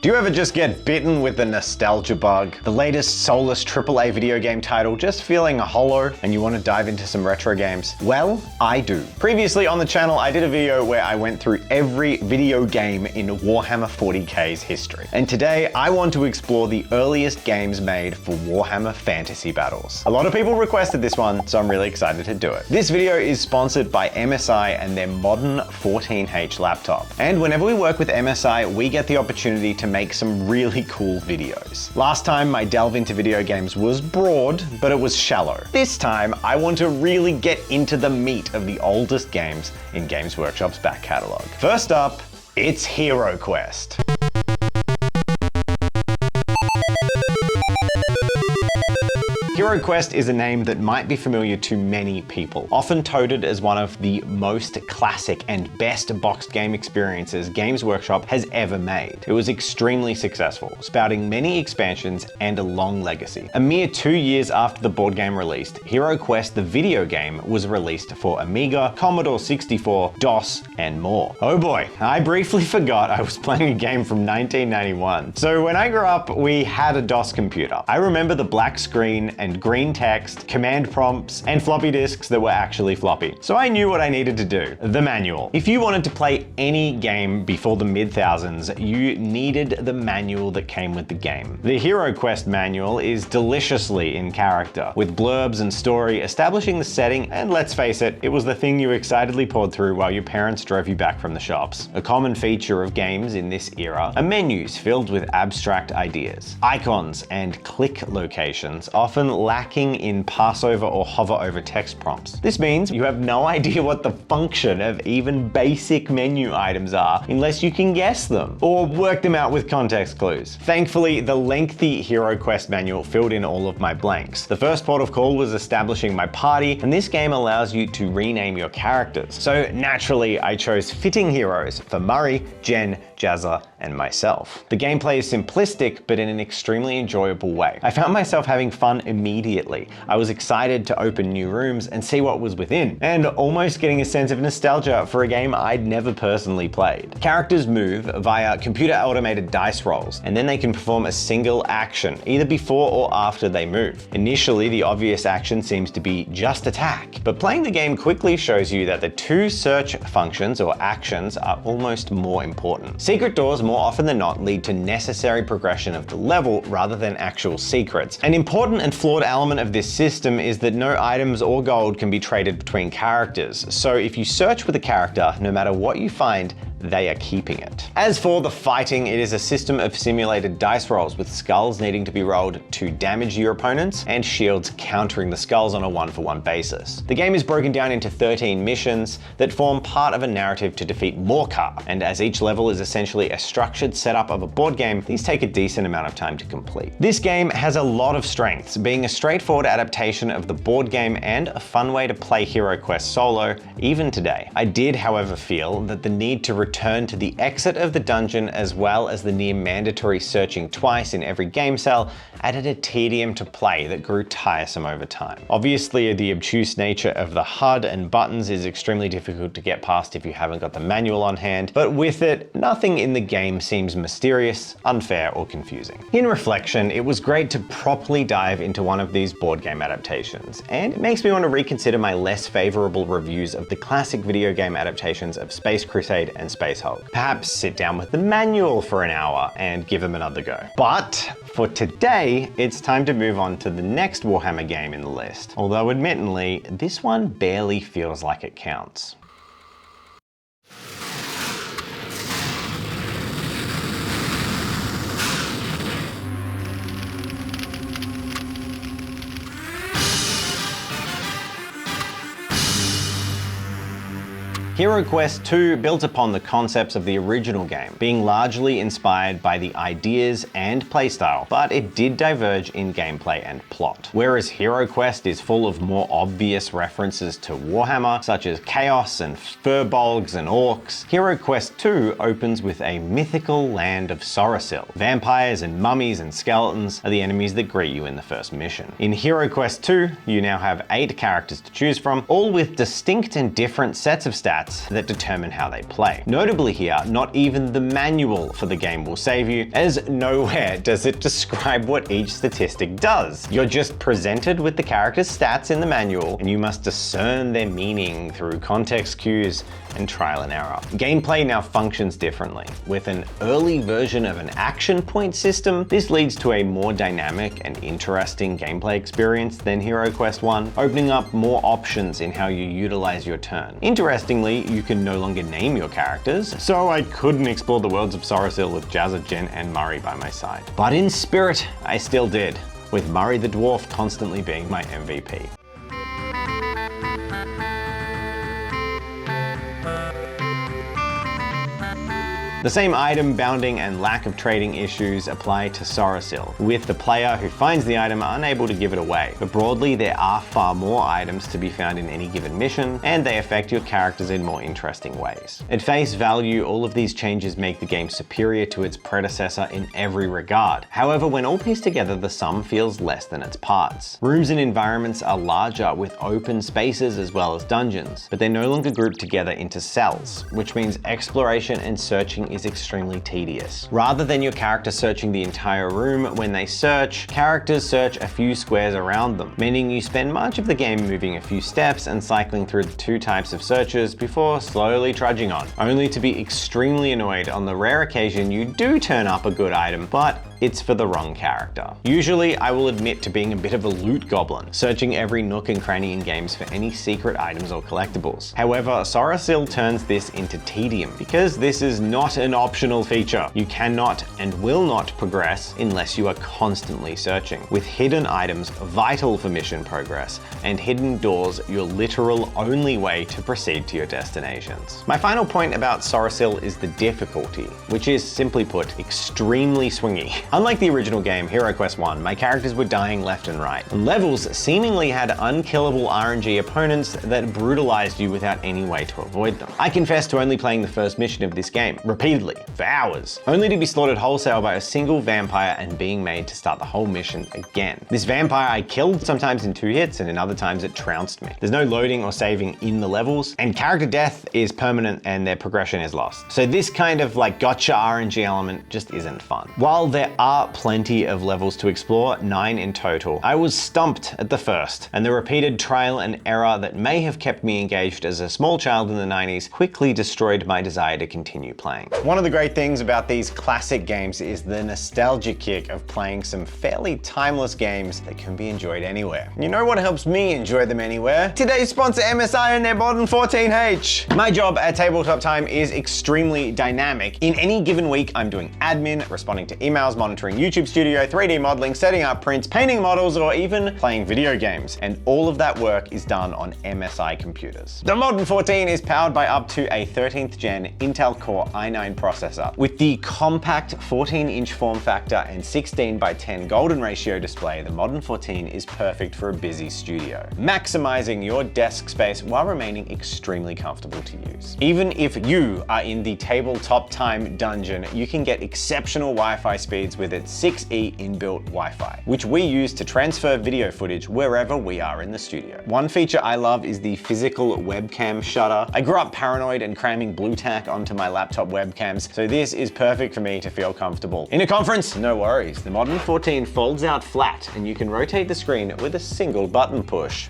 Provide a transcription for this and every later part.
Do you ever just get bitten with the nostalgia bug? The latest soulless AAA video game title just feeling hollow and you want to dive into some retro games? Well, I do. Previously on the channel, I did a video where I went through every video game in Warhammer 40k's history. And today, I want to explore the earliest games made for Warhammer Fantasy Battles. A lot of people requested this one, so I'm really excited to do it. This video is sponsored by MSI and their Modern 14H laptop. And whenever we work with MSI, we get the opportunity to make some really cool videos. Last time my delve into video games was broad, but it was shallow. This time, I want to really get into the meat of the oldest games in Games Workshop's back catalog. First up, it's HeroQuest. HeroQuest is a name that might be familiar to many people, often touted as one of the most classic and best boxed game experiences Games Workshop has ever made. It was extremely successful, spouting many expansions and a long legacy. A mere 2 years after the board game released, HeroQuest the video game was released for Amiga, Commodore 64, DOS, and more. Oh boy, I briefly forgot I was playing a game from 1991. So when I grew up, we had a DOS computer. I remember the black screen and green text, command prompts, and floppy disks that were actually floppy. So I knew what I needed to do. The manual. If you wanted to play any game before the mid-thousands, you needed the manual that came with the game. The HeroQuest manual is deliciously in character, with blurbs and story establishing the setting, and let's face it, it was the thing you excitedly poured through while your parents drove you back from the shops. A common feature of games in this era are menus filled with abstract ideas, icons, and click locations, often lacking in pass over or hover over text prompts. This means you have no idea what the function of even basic menu items are unless you can guess them or work them out with context clues. Thankfully, the lengthy HeroQuest manual filled in all of my blanks. The first port of call was establishing my party, and this game allows you to rename your characters. So naturally, I chose fitting heroes for Murray, Jen, Jazza, and myself. The gameplay is simplistic, but in an extremely enjoyable way. I found myself having fun immediately. I was excited to open new rooms and see what was within, and almost getting a sense of nostalgia for a game I'd never personally played. Characters move via computer-automated dice rolls, and then they can perform a single action, either before or after they move. Initially, the obvious action seems to be just attack, but playing the game quickly shows you that the two search functions or actions are almost more important. Secret doors, more often than not, lead to necessary progression of the level rather than actual secrets. An important and flawed element of this system is that no items or gold can be traded between characters. So if you search with a character, no matter what you find, they are keeping it. As for the fighting, it is a system of simulated dice rolls with skulls needing to be rolled to damage your opponents and shields countering the skulls on a one-for-one basis. The game is broken down into 13 missions that form part of a narrative to defeat Morkar, and as each level is essentially a structured setup of a board game, these take a decent amount of time to complete. This game has a lot of strengths, being a straightforward adaptation of the board game and a fun way to play HeroQuest solo, even today. I did, however, feel that the need to return to the exit of the dungeon as well as the near mandatory searching twice in every game cell added a tedium to play that grew tiresome over time. Obviously, the obtuse nature of the HUD and buttons is extremely difficult to get past if you haven't got the manual on hand, but with it, nothing in the game seems mysterious, unfair, or confusing. In reflection, it was great to properly dive into one of these board game adaptations, and it makes me want to reconsider my less favorable reviews of the classic video game adaptations of Space Crusade and Space Hulk. Perhaps sit down with the manual for an hour and give them another go. But for today, it's time to move on to the next Warhammer game in the list. Although admittedly, this one barely feels like it counts. HeroQuest 2 built upon the concepts of the original game, being largely inspired by the ideas and playstyle, but it did diverge in gameplay and plot. Whereas HeroQuest is full of more obvious references to Warhammer, such as chaos and furbolgs and orcs, HeroQuest 2 opens with a mythical land of Sorasil. Vampires and mummies and skeletons are the enemies that greet you in the first mission. In HeroQuest 2, you now have 8 characters to choose from, all with distinct and different sets of stats stats that determine how they play. Notably here, not even the manual for the game will save you, as nowhere does it describe what each statistic does. You're just presented with the character's stats in the manual, and you must discern their meaning through context cues and trial and error. Gameplay now functions differently. With an early version of an action point system, this leads to a more dynamic and interesting gameplay experience than HeroQuest 1, opening up more options in how you utilize your turn. Interestingly, you can no longer name your characters, so I couldn't explore the worlds of Sorasil with Jazza, Jen, and Murray by my side. But in spirit, I still did, with Murray the Dwarf constantly being my MVP. The same item bounding and lack of trading issues apply to Sorasil, with the player who finds the item unable to give it away. But broadly, there are far more items to be found in any given mission, and they affect your characters in more interesting ways. At face value, all of these changes make the game superior to its predecessor in every regard. However, when all pieced together, the sum feels less than its parts. Rooms and environments are larger, with open spaces as well as dungeons, but they're no longer grouped together into cells, which means exploration and searching is extremely tedious. Rather than your character searching the entire room when they search, characters search a few squares around them, meaning you spend much of the game moving a few steps and cycling through the two types of searches before slowly trudging on, only to be extremely annoyed on the rare occasion you do turn up a good item, but it's for the wrong character. Usually, I will admit to being a bit of a loot goblin, searching every nook and cranny in games for any secret items or collectibles. However, Sorasil turns this into tedium, because this is not an optional feature. You cannot and will not progress unless you are constantly searching, with hidden items vital for mission progress, and hidden doors your literal only way to proceed to your destinations. My final point about Sorasil is the difficulty, which is, simply put, extremely swingy. Unlike the original game, HeroQuest 1, my characters were dying left and right, and levels seemingly had unkillable RNG opponents that brutalized you without any way to avoid them. I confess to only playing the first mission of this game, repeatedly, for hours, only to be slaughtered wholesale by a single vampire and being made to start the whole mission again. This vampire I killed sometimes in 2 hits, and in other times it trounced me. There's no loading or saving in the levels, and character death is permanent and their progression is lost. So this kind of gotcha RNG element just isn't fun. While there are plenty of levels to explore, 9 in total, I was stumped at the first, and the repeated trial and error that may have kept me engaged as a small child in the 90s quickly destroyed my desire to continue playing. One of the great things about these classic games is the nostalgia kick of playing some fairly timeless games that can be enjoyed anywhere. You know what helps me enjoy them anywhere? Today's sponsor, MSI, and their Modern 14H. My job at Tabletop Time is extremely dynamic. In any given week, I'm doing admin, responding to emails, monitoring YouTube Studio, 3D modeling, setting up prints, painting models, or even playing video games. And all of that work is done on MSI computers. The Modern 14 is powered by up to a 13th gen Intel Core i9 processor. With the compact 14-inch form factor and 16:10 golden ratio display, the Modern 14 is perfect for a busy studio, maximizing your desk space while remaining extremely comfortable to use. Even if you are in the Tabletop Time dungeon, you can get exceptional Wi-Fi speeds with its 6E inbuilt Wi-Fi, which we use to transfer video footage wherever we are in the studio. One feature I love is the physical webcam shutter. I grew up paranoid and cramming blue tack onto my laptop webcams, so this is perfect for me to feel comfortable. In a conference, no worries. The Modern 14 folds out flat, and you can rotate the screen with a single button push.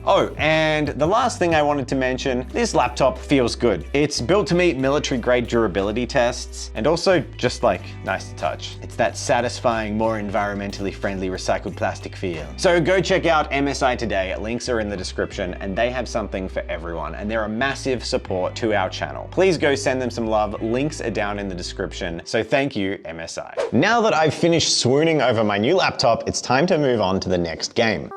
Oh, and the last thing I wanted to mention, this laptop feels good. It's built to meet military-grade durability tests, and also just nice to touch. It's that satisfying, more environmentally friendly recycled plastic feel. So go check out MSI today, links are in the description, and they have something for everyone, and they're a massive support to our channel. Please go send them some love, links are down in the description, so thank you, MSI. Now that I've finished swooning over my new laptop, it's time to move on to the next game.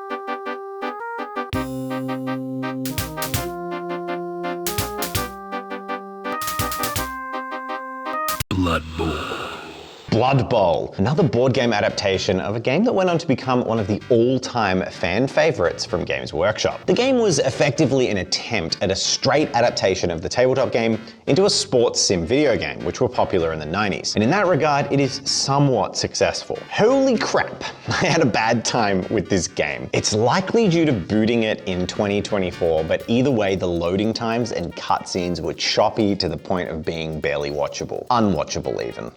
Blood Bowl, another board game adaptation of a game that went on to become one of the all-time fan favorites from Games Workshop. The game was effectively an attempt at a straight adaptation of the tabletop game into a sports sim video game, which were popular in the 90s. And in that regard, it is somewhat successful. Holy crap, I had a bad time with this game. It's likely due to booting it in 2024, but either way, the loading times and cutscenes were choppy to the point of being barely watchable. Unwatchable even.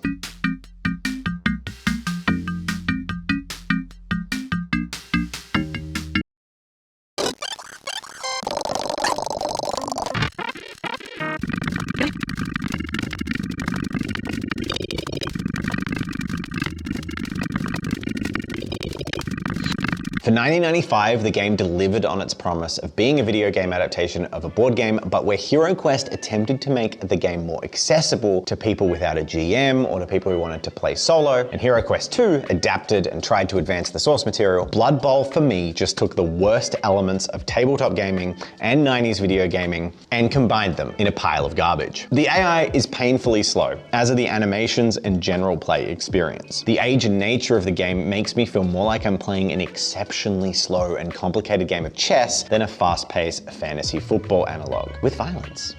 For 1995, the game delivered on its promise of being a video game adaptation of a board game, but where HeroQuest attempted to make the game more accessible to people without a GM or to people who wanted to play solo, and HeroQuest 2 adapted and tried to advance the source material, Blood Bowl for me just took the worst elements of tabletop gaming and 90s video gaming and combined them in a pile of garbage. The AI is painfully slow, as are the animations and general play experience. The age and nature of the game makes me feel more like I'm playing an exceptionally slow and complicated game of chess than a fast-paced fantasy football analog with violence.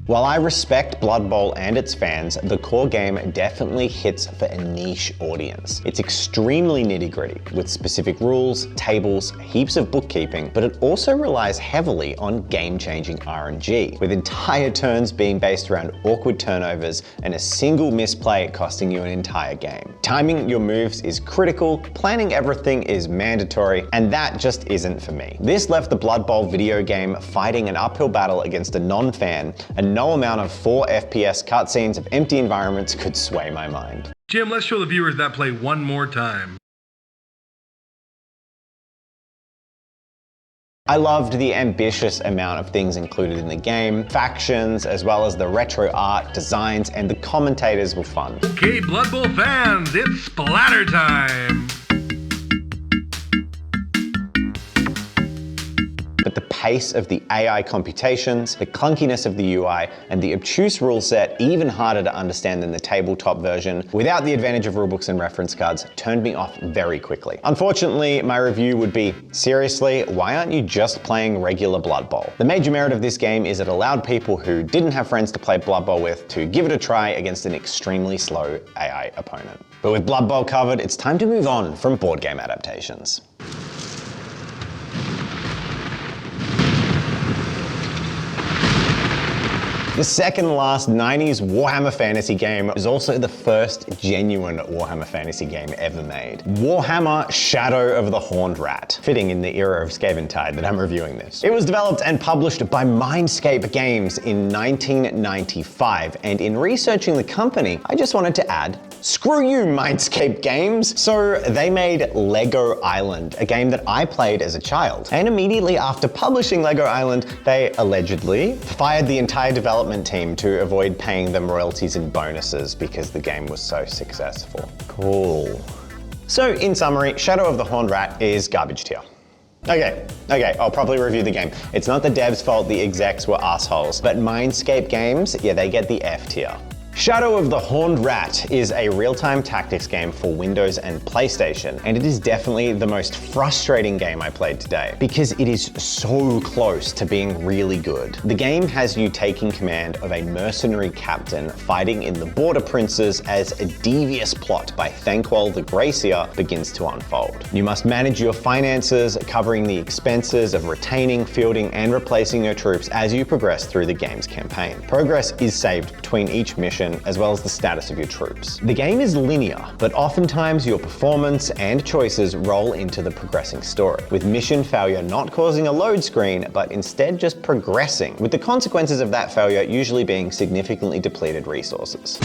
While I respect Blood Bowl and its fans, the core game definitely hits for a niche audience. It's extremely nitty-gritty, with specific rules, tables, heaps of bookkeeping, but it also relies heavily on game-changing RNG, with entire turns being based around awkward turnovers and a single misplay costing you an entire game. Timing your moves is critical, planning everything is mandatory, and that just isn't for me. This left the Blood Bowl video game fighting an uphill battle against a non-fan, and no amount of 4 FPS cutscenes of empty environments could sway my mind. Jim, let's show the viewers that play one more time. I loved the ambitious amount of things included in the game, factions, as well as the retro art, designs, and the commentators were fun. Okay, Blood Bowl fans, it's splatter time! But the pace of the AI computations, the clunkiness of the UI, and the obtuse rule set, even harder to understand than the tabletop version, without the advantage of rulebooks and reference cards, turned me off very quickly. Unfortunately, my review would be, seriously, why aren't you just playing regular Blood Bowl? The major merit of this game is it allowed people who didn't have friends to play Blood Bowl with to give it a try against an extremely slow AI opponent. But with Blood Bowl covered, it's time to move on from board game adaptations. The second last 90s Warhammer fantasy game is also the first genuine Warhammer fantasy game ever made. Warhammer Shadow of the Horned Rat, fitting in the era of Scaventide that I'm reviewing this. It was developed and published by Mindscape Games in 1995, and in researching the company, I just wanted to add, screw you, Mindscape Games! So they made Lego Island, a game that I played as a child. And immediately after publishing Lego Island, they allegedly fired the entire development team to avoid paying them royalties and bonuses because the game was so successful. Cool. So in summary, Shadow of the Horned Rat is garbage tier. Okay, I'll probably review the game. It's not the devs' fault the execs were assholes, but Mindscape Games, yeah, they get the F tier. Shadow of the Horned Rat is a real-time tactics game for Windows and PlayStation, and it is definitely the most frustrating game I played today because it is so close to being really good. The game has you taking command of a mercenary captain fighting in the Border Princes as a devious plot by Thanquol the Gracier begins to unfold. You must manage your finances, covering the expenses of retaining, fielding, and replacing your troops as you progress through the game's campaign. Progress is saved between each mission, as well as the status of your troops. The game is linear, but oftentimes your performance and choices roll into the progressing story, with mission failure not causing a load screen, but instead just progressing, with the consequences of that failure usually being significantly depleted resources.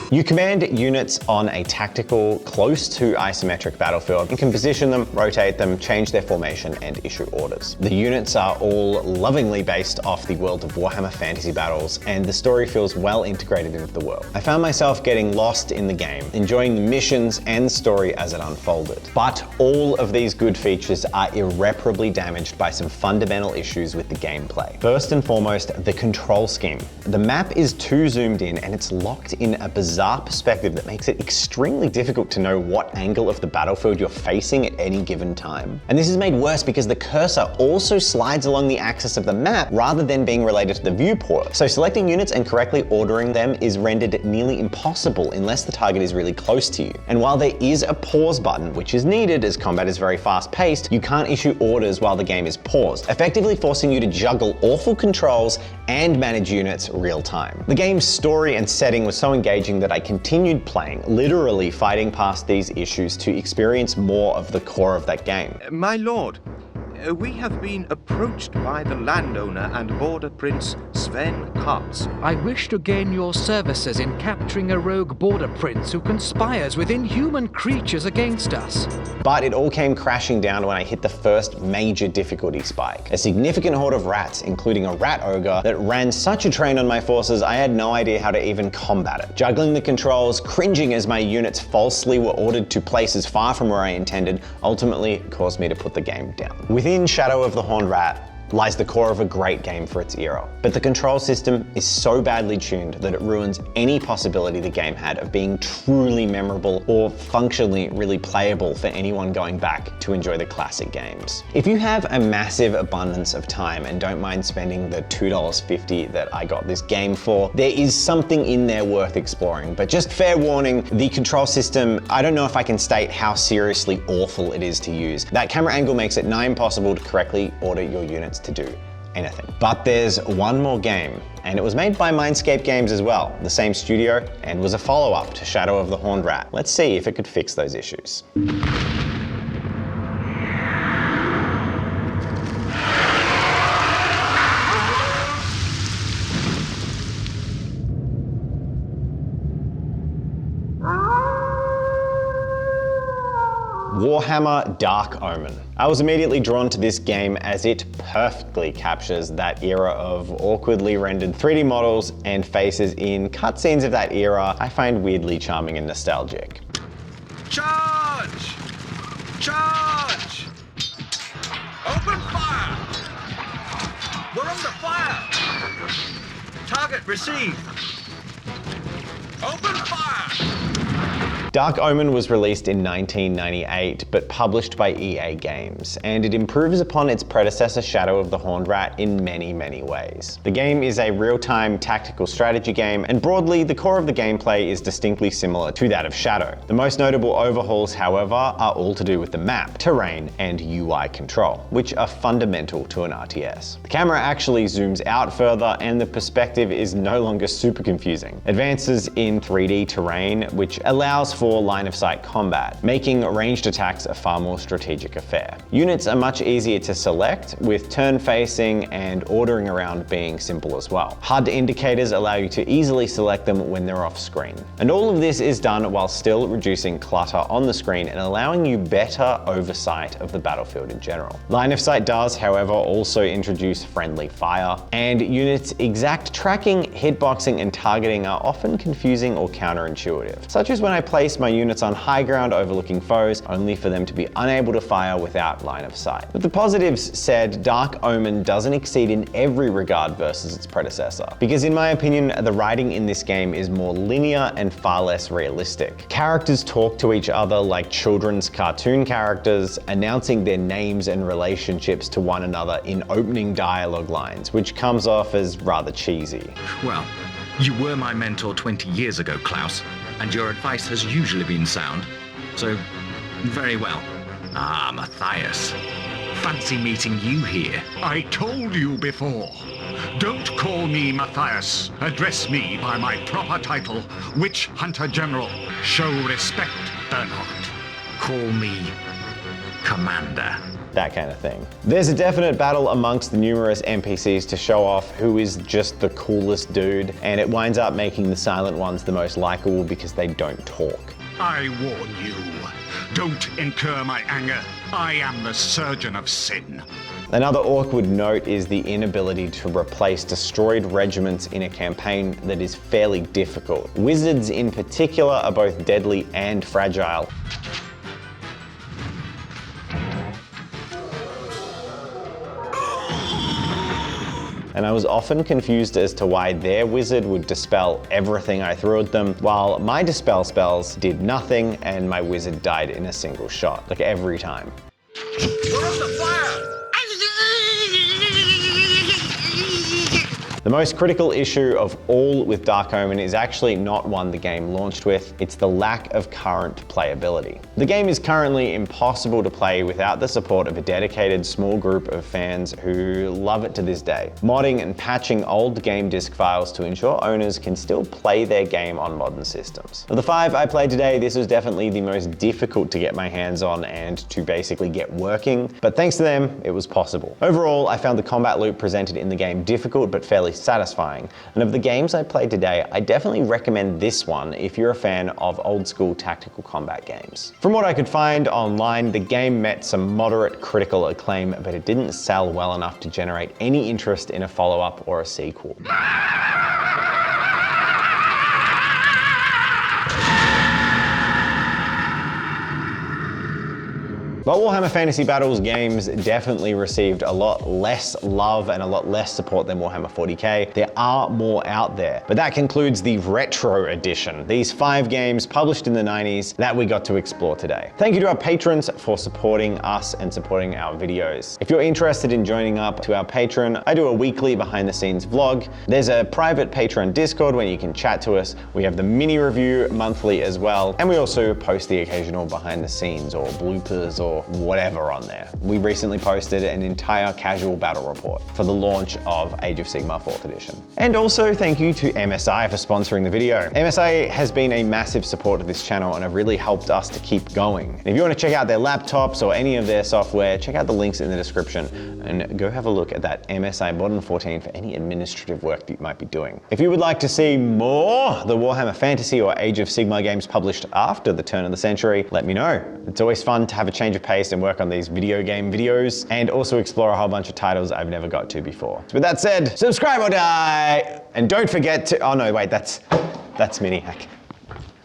You command units on a tactical, close to isometric battlefield and can position them, rotate them, change their formation, and issue orders. The units are all lovingly based off the world of Warhammer Fantasy Battles, and the story feels well integrated into the world. I found myself getting lost in the game, enjoying the missions and the story as it unfolded. But all of these good features are irreparably damaged by some fundamental issues with the gameplay. First and foremost, the control scheme. The map is too zoomed in and it's locked in a bizarre perspective that makes it extremely difficult to know what angle of the battlefield you're facing at any given time. And this is made worse because the cursor also slides along the axis of the map rather than being related to the viewport. So selecting units and correctly ordering them is rendered nearly impossible unless the target is really close to you. And while there is a pause button, which is needed as combat is very fast paced, you can't issue orders while the game is paused, effectively forcing you to juggle awful controls and manage units real time. The game's story and setting was so engaging that I continued playing, literally fighting past these issues to experience more of the core of that game. My lord, we have been approached by the landowner and border prince Sven Karps. I wish to gain your services in capturing a rogue border prince who conspires with inhuman creatures against us. But it all came crashing down when I hit the first major difficulty spike. A significant horde of rats, including a rat ogre, that ran such a train on my forces I had no idea how to even combat it. Juggling the controls, cringing as my units falsely were ordered to places far from where I intended, ultimately caused me to put the game down. Within Shadow of the Horned Rat lies the core of a great game for its era. But the control system is so badly tuned that it ruins any possibility the game had of being truly memorable or functionally really playable for anyone going back to enjoy the classic games. If you have a massive abundance of time and don't mind spending the $2.50 that I got this game for, there is something in there worth exploring. But just fair warning, the control system, I don't know if I can state how seriously awful it is to use. That camera angle makes it nigh impossible to correctly order your units to do anything. But there's one more game, and it was made by Mindscape Games as well, the same studio, and was a follow-up to Shadow of the Horned Rat. Let's see if it could fix those issues. Warhammer Dark Omen. I was immediately drawn to this game as it perfectly captures that era of awkwardly rendered 3D models and faces in cutscenes of that era I find weirdly charming and nostalgic. Charge! Charge! Open fire! We're under fire! Target received! Open fire! Dark Omen was released in 1998, but published by EA Games, and it improves upon its predecessor Shadow of the Horned Rat in many, many ways. The game is a real-time tactical strategy game, and broadly, the core of the gameplay is distinctly similar to that of Shadow. The most notable overhauls, however, are all to do with the map, terrain, and UI control, which are fundamental to an RTS. The camera actually zooms out further, and the perspective is no longer super confusing. Advances in 3D terrain, which allows for line of sight combat, making ranged attacks a far more strategic affair. Units are much easier to select, with turn facing and ordering around being simple as well. HUD indicators allow you to easily select them when they're off screen. And all of this is done while still reducing clutter on the screen and allowing you better oversight of the battlefield in general. Line of sight does, however, also introduce friendly fire, and units' exact tracking, hitboxing, and targeting are often confusing or counterintuitive, such as when I place my units on high ground overlooking foes, only for them to be unable to fire without line of sight. With the positives said, Dark Omen doesn't exceed in every regard versus its predecessor, because in my opinion, the writing in this game is more linear and far less realistic. Characters talk to each other like children's cartoon characters, announcing their names and relationships to one another in opening dialogue lines, which comes off as rather cheesy. Well, you were my mentor 20 years ago, Klaus, and your advice has usually been sound. So, very well. Ah, Matthias. Fancy meeting you here. I told you before. Don't call me Matthias. Address me by my proper title, Witch Hunter General. Show respect, Bernhard. Call me Commander. That kind of thing. There's a definite battle amongst the numerous NPCs to show off who is just the coolest dude, and it winds up making the silent ones the most likable because they don't talk. I warn you, don't incur my anger. I am the surgeon of sin. Another awkward note is the inability to replace destroyed regiments in a campaign that is fairly difficult. Wizards in particular are both deadly and fragile. And I was often confused as to why their wizard would dispel everything I threw at them, while my dispel spells did nothing and my wizard died in a single shot, like every time. The most critical issue of all with Dark Omen is actually not one the game launched with, it's the lack of current playability. The game is currently impossible to play without the support of a dedicated small group of fans who love it to this day, modding and patching old game disc files to ensure owners can still play their game on modern systems. Of the 5 I played today, this was definitely the most difficult to get my hands on and to basically get working, but thanks to them, it was possible. Overall, I found the combat loop presented in the game difficult but fairly satisfying, and of the games I played today, I definitely recommend this one if you're a fan of old school tactical combat games. From what I could find online, the game met some moderate critical acclaim, but it didn't sell well enough to generate any interest in a follow-up or a sequel. But Warhammer Fantasy Battles games definitely received a lot less love and a lot less support than Warhammer 40k. There are more out there, but that concludes the Retro Edition. These 5 games published in the 90s that we got to explore today. Thank you to our patrons for supporting us and supporting our videos. If you're interested in joining up to our Patreon, I do a weekly behind the scenes vlog. There's a private Patreon Discord where you can chat to us. We have the mini review monthly as well. And we also post the occasional behind the scenes or bloopers or whatever on there. We recently posted an entire casual battle report for the launch of Age of Sigmar 4th edition. And also thank you to MSI for sponsoring the video. MSI has been a massive support of this channel and have really helped us to keep going. And if you want to check out their laptops or any of their software, check out the links in the description and go have a look at that MSI Modern 14 for any administrative work that you might be doing. If you would like to see more the Warhammer Fantasy or Age of Sigmar games published after the turn of the century, let me know. It's always fun to have a change of pace and work on these video game videos and also explore a whole bunch of titles I've never got to before. So with that said, subscribe or die! And don't forget to, oh no, wait, that's Mini Hack.